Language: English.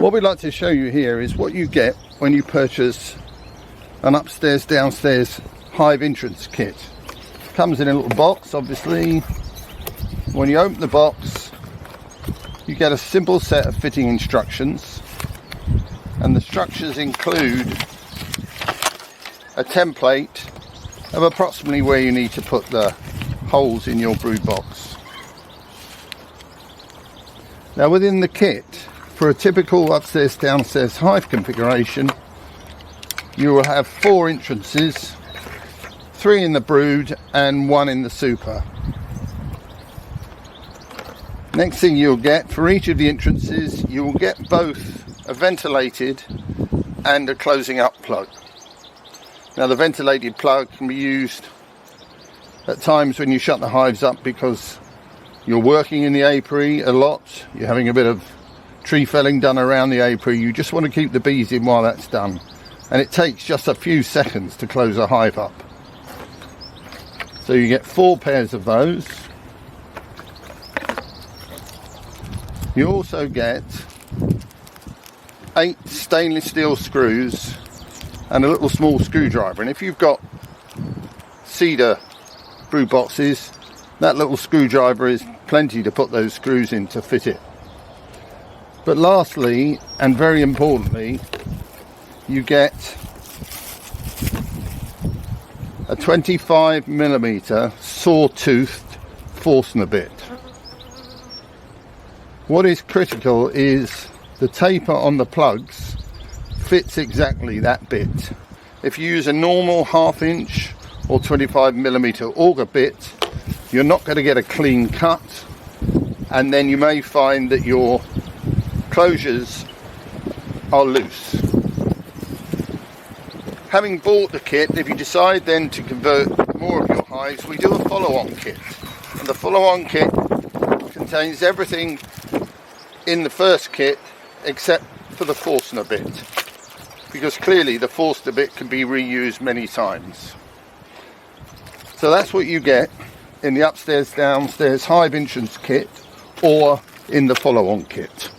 What we'd like to show you here is what you get when you purchase an upstairs downstairs hive entrance kit. Comes in a little box, obviously. When you open the box, you get a simple set of fitting instructions, and the structures include a template of approximately where you need to put the holes in your brood box. Now, within the kit, for a typical upstairs downstairs hive configuration, you will have 4 entrances, 3 in the brood and 1 in the super. Next thing you'll get, for each of the entrances, you will get both a ventilated and a closing up plug. Now, the ventilated plug can be used at times when you shut the hives up because you're working in the apiary a lot, you're having a bit of tree felling done around the apiary, you just want to keep the bees in while that's done. And it takes just a few seconds to close a hive up. So you get 4 pairs of those. You also get 8 stainless steel screws and a little small screwdriver. And if you've got cedar brood boxes, that little screwdriver is plenty to put those screws in to fit it. But lastly, and very importantly, you get a 25mm saw-toothed Forstner bit. What is critical is the taper on the plugs fits exactly that bit. If you use a normal 1/2 inch or 25mm auger bit, you're not going to get a clean cut, and then you may find that your closures are loose. Having bought the kit, if you decide then to convert more of your hives, we do a follow-on kit. And the follow-on kit contains everything in the first kit except for the Forstner bit, because clearly the Forstner bit can be reused many times. So that's what you get in the upstairs downstairs hive entrance kit or in the follow-on kit.